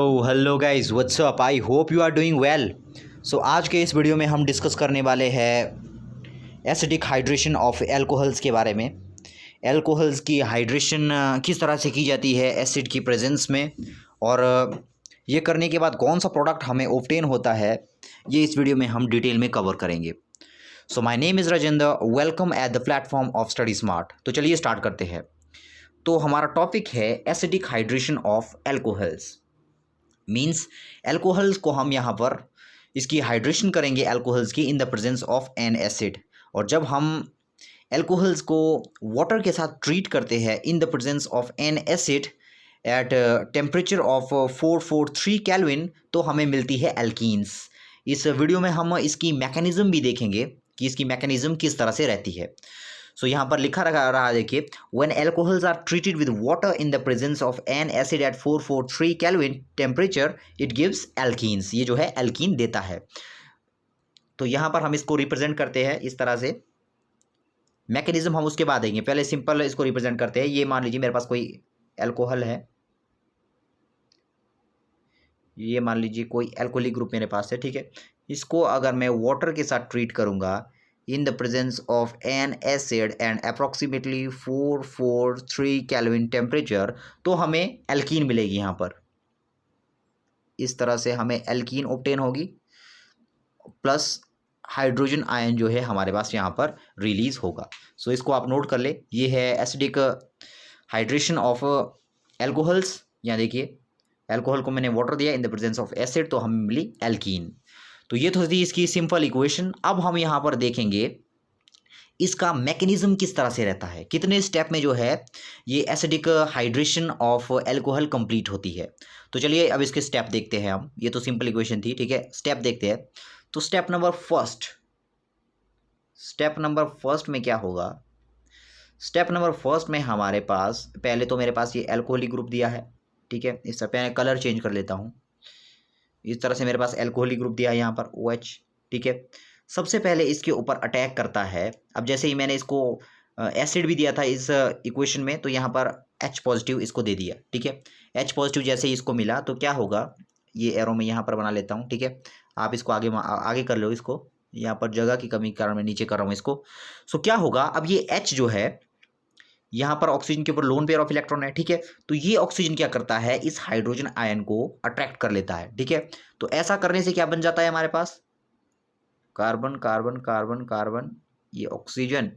Hello guys, what's up. I hope you are doing well. So आज के इस video में हम डिस्कस करने वाले हैं एसिडिक हाइड्रेशन ऑफ एल्कोहल्स के बारे में। एल्कोहल्स की हाइड्रेशन किस तरह से की जाती है एसिड की प्रेजेंस में, और ये करने के बाद कौन सा प्रोडक्ट हमें ऑब्टेन होता है, ये इस वीडियो में हम डिटेल में कवर करेंगे। So my name is Rajendra, welcome at the platform of study smart. तो चलिए स्टार्ट करते हैं। तो हमारा टॉपिक है acidic hydration of alcohols. Means alcohols को हम यहाँ पर इसकी हाइड्रेशन करेंगे एल्कोहल्स की इन the presence of an acid. और जब हम एल्कोहल्स को वाटर के साथ ट्रीट करते हैं in the presence of an acid at temperature of 443 kelvin, तो हमें मिलती है एल्कीन्स। इस वीडियो में हम इसकी मैकेनिज्म भी देखेंगे कि इसकी मैकेनिज्म किस तरह से रहती है। सो यहाँ पर लिखा रहा देखिए, when alcohols are treated with water in the presence of an acid at 443 kelvin temperature it gives alkenes. ये जो है एल्कीन देता है। तो यहाँ पर हम इसको रिप्रेजेंट करते हैं इस तरह से। मैकेनिज्म हम उसके बाद देंगे, पहले सिंपल इसको रिप्रेजेंट करते हैं। ये मान लीजिए मेरे पास कोई एल्कोहल है, ये मान लीजिए कोई एल्कोहलिक ग्रुप मेरे पास है, ठीक है। इसको अगर मैं वाटर के साथ ट्रीट करूँगा in the presence of an acid and approximately 443 Kelvin temperature, तो हमें एल्कीन मिलेगी। यहाँ पर इस तरह से हमें एल्कीन ऑब्टेन होगी, प्लस हाइड्रोजन आयन जो है हमारे पास यहाँ पर रिलीज होगा। सो इसको आप नोट कर ले, ये है एसिडिक हाइड्रेशन ऑफ एल्कोहल्स। यहाँ देखिए, एल्कोहल को मैंने वाटर दिया इन द प्रेजेंस ऑफ एसिड, तो हमें मिली एल्कीन। तो ये तो थी इसकी सिंपल इक्वेशन। अब हम यहाँ पर देखेंगे इसका मैकेनिज्म किस तरह से रहता है, कितने स्टेप में जो है ये acidic hydration of alcohol complete होती है। तो चलिए अब इसके स्टेप देखते हैं हम। ये तो सिंपल इक्वेशन थी, ठीक है। स्टेप देखते हैं। तो स्टेप नंबर फर्स्ट में क्या होगा? स्टेप नंबर फर्स्ट में हमारे पास पहले तो मेरे पास ये एल्कोहलिक ग्रुप दिया है, ठीक है। इस तरह मैं कलर चेंज कर लेता हूँ। इस तरह से मेरे पास एल्कोहलिक ग्रुप दिया है यहाँ पर OH, ठीक है। सबसे पहले इसके ऊपर अटैक करता है। अब जैसे ही मैंने इसको एसिड भी दिया था इस इक्वेशन में, तो यहाँ पर H पॉजिटिव इसको दे दिया, ठीक है। H पॉजिटिव जैसे ही इसको मिला तो क्या होगा, ये एरो में यहाँ पर बना लेता हूँ, ठीक है। आप इसको आगे कर लो, इसको यहाँ पर जगह की कमी के कारण मैं नीचे कर रहा हूँ इसको। सो क्या होगा, अब ये H जो है यहाँ पर ऑक्सीजन के ऊपर लोन पेयर ऑफ इलेक्ट्रॉन है, ठीक है। तो ये ऑक्सीजन क्या करता है, इस हाइड्रोजन आयन को अट्रैक्ट कर लेता है, ठीक है। तो ऐसा करने से क्या बन जाता है हमारे पास, कार्बन कार्बन कार्बन कार्बन, ये ऑक्सीजन,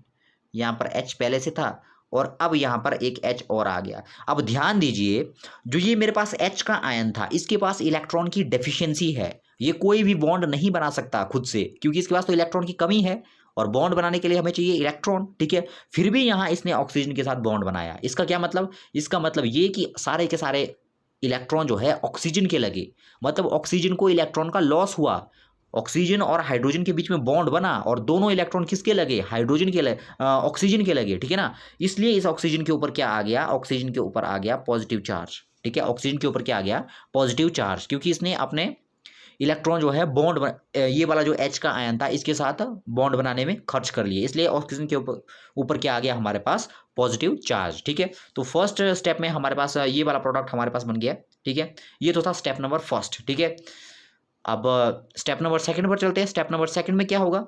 यहाँ पर H पहले से था और अब यहाँ पर एक H और आ गया। अब ध्यान दीजिए, जो ये मेरे पास H का आयन था, इसके पास इलेक्ट्रॉन की डेफिशिएंसी है। ये कोई भी बॉन्ड नहीं बना सकता खुद से, क्योंकि इसके पास तो इलेक्ट्रॉन की कमी है और बॉन्ड बनाने के लिए हमें चाहिए इलेक्ट्रॉन, ठीक है। फिर भी यहाँ इसने ऑक्सीजन के साथ बॉन्ड बनाया। इसका क्या मतलब, इसका मतलब ये कि सारे के सारे इलेक्ट्रॉन जो है ऑक्सीजन के लगे, मतलब ऑक्सीजन को इलेक्ट्रॉन का लॉस हुआ। ऑक्सीजन और हाइड्रोजन के बीच में बॉन्ड बना और दोनों इलेक्ट्रॉन किसके लगे, हाइड्रोजन के लगे, ऑक्सीजन के लगे, ठीक है ना। इसलिए इस ऑक्सीजन के ऊपर क्या आ गया, ऑक्सीजन के ऊपर आ गया पॉजिटिव चार्ज, ठीक है। ऑक्सीजन के ऊपर क्या आ गया, पॉजिटिव चार्ज, क्योंकि इसने अपने इलेक्ट्रॉन जो है ये वाला जो H का आयन था इसके साथ बॉन्ड बनाने में खर्च कर लिए, इसलिए ऑक्सीजन के ऊपर क्या आ गया हमारे पास, पॉजिटिव चार्ज, ठीक है। तो फर्स्ट स्टेप में हमारे पास ये वाला प्रोडक्ट हमारे पास बन गया, ठीक है। ये तो था स्टेप नंबर फर्स्ट, ठीक है। अब स्टेप नंबर सेकंड पर चलते हैं। स्टेप नंबर सेकंड में क्या होगा,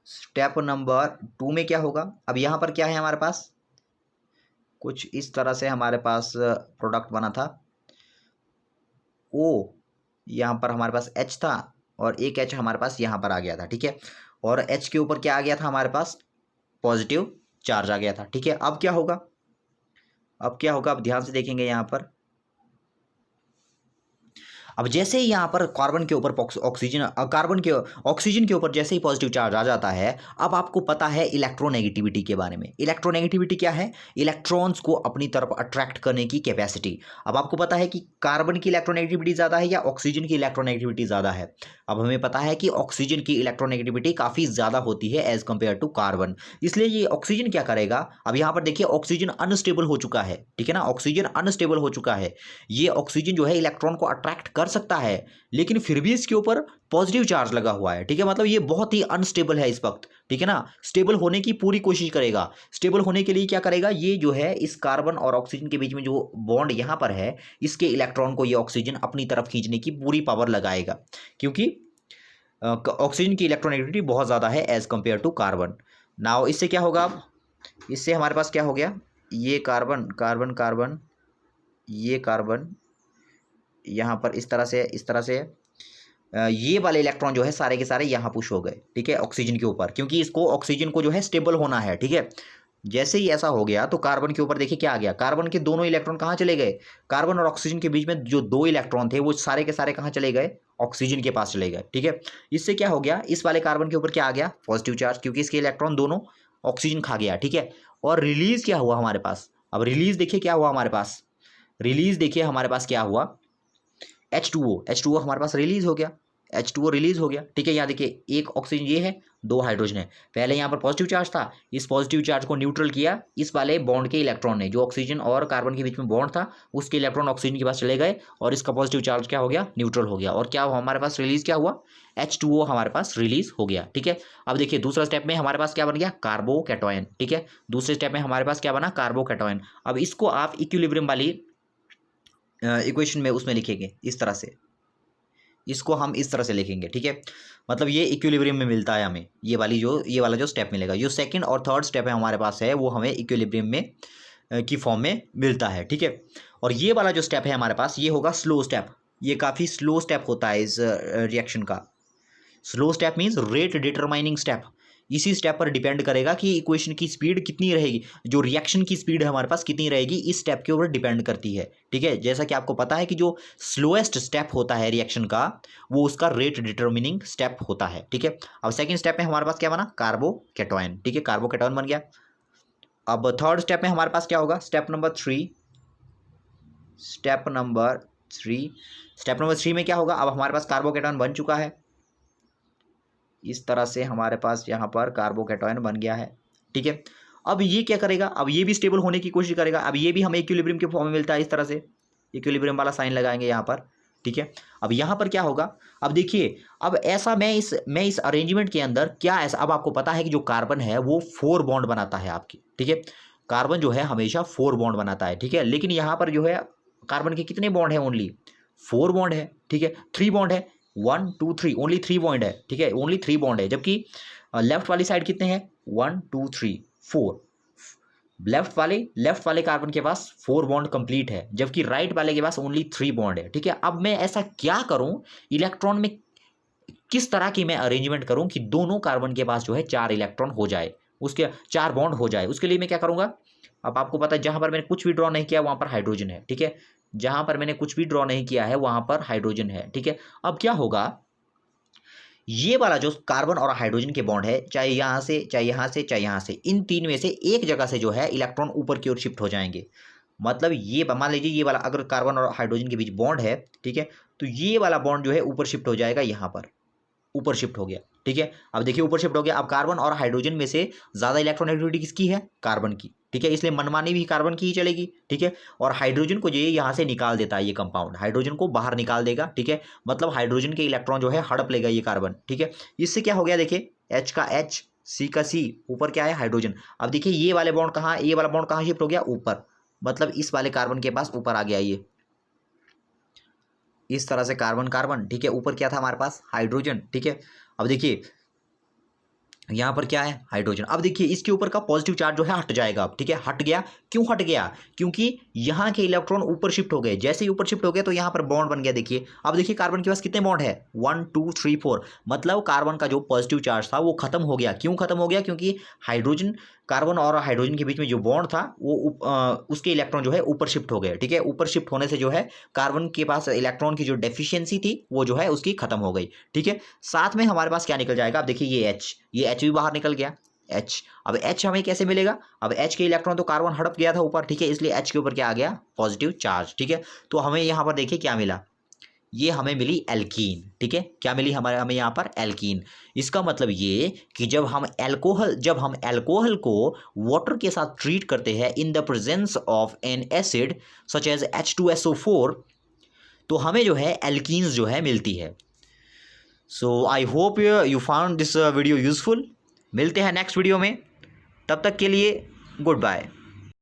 स्टेप नंबर 2 में क्या होगा। अब यहाँ पर क्या है हमारे पास, कुछ इस तरह से हमारे पास प्रोडक्ट बना था। यहाँ पर हमारे पास H था और एक H हमारे पास यहाँ पर आ गया था, ठीक है। और H के ऊपर क्या आ गया था हमारे पास, पॉजिटिव चार्ज आ गया था, ठीक है। अब क्या होगा, अब ध्यान से देखेंगे यहाँ पर। अब जैसे ही यहाँ पर कार्बन के ऊपर ऑक्सीजन के ऊपर जैसे ही पॉजिटिव चार्ज आ जाता है, अब आपको पता है इलेक्ट्रोनेगेटिविटी के बारे में। इलेक्ट्रोनेगेटिविटी क्या है, इलेक्ट्रॉन्स को अपनी तरफ अट्रैक्ट करने की कैपेसिटी। अब आपको पता है कि कार्बन की इलेक्ट्रोनेगेटिविटी ज़्यादा है या ऑक्सीजन की इलेक्ट्रोनेगेटिविटी ज़्यादा है। अब हमें पता है कि ऑक्सीजन की इलेक्ट्रोनेगेटिविटी काफ़ी ज़्यादा होती है एज कम्पेयर टू कार्बन, इसलिए ये ऑक्सीजन क्या करेगा। अब यहाँ पर देखिए ऑक्सीजन अनस्टेबल हो चुका है, ठीक है ना। ऑक्सीजन अनस्टेबल हो चुका है, ये ऑक्सीजन जो है इलेक्ट्रॉन को अट्रैक्ट कर सकता है, लेकिन फिर भी इसके ऊपर पॉजिटिव चार्ज लगा हुआ है, ठीक है। मतलब ये बहुत ही अनस्टेबल है इस वक्त, ठीक है ना। स्टेबल होने की पूरी कोशिश करेगा। स्टेबल होने के लिए क्या करेगा, ये जो है इस कार्बन और ऑक्सीजन के बीच में जो बॉन्ड यहाँ पर है, इसके इलेक्ट्रॉन को ये ऑक्सीजन अपनी तरफ खींचने की पूरी पावर लगाएगा, क्योंकि ऑक्सीजन की इलेक्ट्रोनेगेटिविटी बहुत ज़्यादा है as compare to carbon. Now इससे क्या होगा, अब इससे हमारे पास क्या हो गया, ये कार्बन कार्बन कार्बन, ये कार्बन यहाँ पर इस तरह से ये वाले इलेक्ट्रॉन जो है सारे के सारे यहाँ पुश हो गए, ठीक है, ऑक्सीजन के ऊपर, क्योंकि इसको ऑक्सीजन को जो है स्टेबल होना है, ठीक है। जैसे ही ऐसा हो गया तो कार्बन के ऊपर देखिए क्या आ गया, कार्बन के दोनों इलेक्ट्रॉन कहाँ चले गए, कार्बन और ऑक्सीजन के बीच में जो दो इलेक्ट्रॉन थे वो सारे के सारे कहाँ चले गए, ऑक्सीजन के पास चले गए, ठीक है। इससे क्या हो गया, इस वाले कार्बन के ऊपर क्या आ गया, पॉजिटिव चार्ज, क्योंकि इसके इलेक्ट्रॉन दोनों ऑक्सीजन खा गया, ठीक है। और रिलीज क्या हुआ हमारे पास, अब रिलीज देखिए क्या हुआ हमारे पास, रिलीज देखिए हमारे पास क्या हुआ, H2O हमारे पास रिलीज हो गया, H2O रिलीज हो गया, ठीक है। यहाँ देखिए एक ऑक्सीजन ये है, दो हाइड्रोजन है। पहले यहाँ पर पॉजिटिव चार्ज था, इस पॉजिटिव चार्ज को न्यूट्रल किया इस वाले बॉन्ड के इलेक्ट्रॉन ने, जो ऑक्सीजन और कार्बन के बीच में बॉन्ड था उसके इलेक्ट्रॉन ऑक्सीजन के पास चले गए और इसका पॉजिटिव चार्ज क्या हो गया, न्यूट्रल हो गया। और क्या हुआ हमारे पास, रिलीज क्या हुआ, H2O हमारे पास रिलीज हो गया, ठीक है। अब देखिए दूसरा स्टेप में हमारे पास क्या बन गया, कार्बोकैटायन, ठीक है। दूसरे स्टेप में हमारे पास क्या बना, कार्बोकैटायन। अब इसको आप इक्विलिब्रियम वाली इक्वेशन में उसमें लिखेंगे इस तरह से, इसको हम इस तरह से लिखेंगे, ठीक है। मतलब ये इक्विलिब्रियम में मिलता है हमें, ये वाला जो स्टेप मिलेगा, जो सेकंड और थर्ड स्टेप है हमारे पास है वो हमें इक्विलिब्रियम में की फॉर्म में मिलता है, ठीक है। और ये वाला जो स्टेप है हमारे पास ये होगा स्लो स्टेप, ये काफ़ी स्लो स्टेप होता है इस रिएक्शन का। Slow step means rate determining step. इसी स्टेप पर डिपेंड करेगा कि इक्वेशन की स्पीड कितनी रहेगी, जो रिएक्शन की स्पीड है हमारे पास कितनी रहेगी, इस स्टेप के ऊपर डिपेंड करती है, ठीक है। जैसा कि आपको पता है कि जो स्लोएस्ट स्टेप होता है रिएक्शन का वो उसका रेट डिटरमिनिंग स्टेप होता है, ठीक है। अब सेकंड स्टेप में हमारे पास क्या बना, कार्बोकैटायन, ठीक है, कार्बोकैटायन बन गया। अब थर्ड स्टेप में हमारे पास क्या होगा, स्टेप नंबर थ्री में क्या होगा, अब हमारे पास कार्बोकैटायन बन चुका है, इस तरह से हमारे पास यहाँ पर कार्बोकैटायन बन गया है, ठीक है। अब ये क्या करेगा, अब ये भी स्टेबल होने की कोशिश करेगा, अब ये भी हमें इक्विलिब्रियम के फॉर्म में मिलता है, इस तरह से इक्विलिब्रियम वाला साइन लगाएंगे यहाँ पर, ठीक है। अब यहाँ पर क्या होगा, अब देखिए, अब ऐसा मैं इस अरेंजमेंट के अंदर क्या ऐसा, अब आपको पता है कि जो कार्बन है वो 4 बॉन्ड बनाता है आपकी, ठीक है। कार्बन जो है हमेशा 4 बॉन्ड बनाता है, ठीक है। लेकिन यहाँ पर जो है कार्बन के कितने बॉन्ड है, ओनली 4 बॉन्ड है, ठीक है। 3 बॉन्ड है, 1 2 3, ओनली 3 बॉन्ड है, ठीक है, ओनली 3 बॉन्ड है। जबकि लेफ्ट वाली साइड कितने हैं, 1 2 3 4, लेफ्ट वाले कार्बन के पास 4 बॉन्ड कंप्लीट है, जबकि राइट वाले के पास ओनली 3 बॉन्ड है, ठीक है। अब मैं ऐसा क्या करूं, इलेक्ट्रॉन में किस तरह की मैं अरेंजमेंट करूं कि दोनों कार्बन के पास जो है 4 इलेक्ट्रॉन हो जाए, उसके 4 बॉन्ड हो जाए, उसके लिए मैं क्या करूंगा। अब आपको पता है जहां पर मैंने कुछ भी ड्रॉ नहीं किया वहां पर हाइड्रोजन है, ठीक है, जहां पर मैंने कुछ भी ड्रॉ नहीं किया है वहां पर हाइड्रोजन है, ठीक है। अब क्या होगा, ये वाला जो कार्बन और हाइड्रोजन के बॉन्ड है, चाहे यहाँ से चाहे यहाँ से चाहे यहाँ से, इन तीन में से एक जगह से जो है इलेक्ट्रॉन ऊपर की ओर शिफ्ट हो जाएंगे। मतलब ये मान लीजिए ये वाला अगर कार्बन और हाइड्रोजन के बीच बॉन्ड है, ठीक है, तो ये वाला बॉन्ड जो है ऊपर शिफ्ट हो जाएगा, यहाँ पर ऊपर शिफ्ट हो गया, ठीक है। अब देखिए ऊपर शिफ्ट हो गया, अब कार्बन और हाइड्रोजन में से ज़्यादा इलेक्ट्रोनेगेटिविटी किसकी है, कार्बन की, ठीक है, इसलिए मनमानी भी कार्बन की ही चलेगी, ठीक है। और हाइड्रोजन को जो ये यहाँ से निकाल देता है, ये कंपाउंड हाइड्रोजन को बाहर निकाल देगा, ठीक है। मतलब हाइड्रोजन के इलेक्ट्रॉन जो है हड़प लेगा ये कार्बन, ठीक है। इससे क्या हो गया, देखिए H का H, C का C, ऊपर क्या है हाइड्रोजन। अब देखिए ये वाले बॉन्ड कहाँ, ये वाला बॉन्ड कहाँ शिफ्ट हो गया, ऊपर, मतलब इस वाले कार्बन के पास ऊपर आ गया ये, इस तरह से कार्बन, ठीक है। ऊपर क्या था हमारे पास, हाइड्रोजन, ठीक है। अब देखिए यहाँ पर क्या है, हाइड्रोजन। अब देखिए इसके ऊपर का पॉजिटिव चार्ज जो है हट जाएगा अब, ठीक है, हट गया। क्यों हट गया, क्योंकि यहाँ के इलेक्ट्रॉन ऊपर शिफ्ट हो गए, जैसे ही ऊपर शिफ्ट हो गए तो यहाँ पर बॉन्ड बन गया। देखिए अब देखिए कार्बन के पास कितने बॉन्ड है, 1 2 3 4, मतलब कार्बन का जो पॉजिटिव चार्ज था वो खत्म हो गया। क्यों खत्म हो गया, क्योंकि हाइड्रोजन, कार्बन और हाइड्रोजन के बीच में जो बॉन्ड था वो उसके इलेक्ट्रॉन जो है ऊपर शिफ्ट हो गए, ठीक है। ऊपर शिफ्ट होने से जो है कार्बन के पास इलेक्ट्रॉन की जो डेफिशिएंसी थी वो जो है उसकी खत्म हो गई, ठीक है। साथ में हमारे पास क्या निकल जाएगा, अब देखिए ये H भी बाहर निकल गया, H। अब H हमें कैसे मिलेगा, अब H के इलेक्ट्रॉन तो कार्बन हड़प गया था ऊपर, ठीक है, इसलिए H के ऊपर क्या आ गया, पॉजिटिव चार्ज, ठीक है। तो हमें यहाँ पर देखिए क्या मिला, ये हमें मिली एल्कीन, ठीक है। क्या मिली हमें यहाँ पर, एल्कीन। इसका मतलब ये कि जब हम एल्कोहल को वाटर के साथ ट्रीट करते हैं in the presence of an acid such as H2SO4, तो हमें जो है एल्कीन्स जो है मिलती है। So I hope you found this video useful. मिलते हैं नेक्स्ट वीडियो में, तब तक के लिए गुड बाय।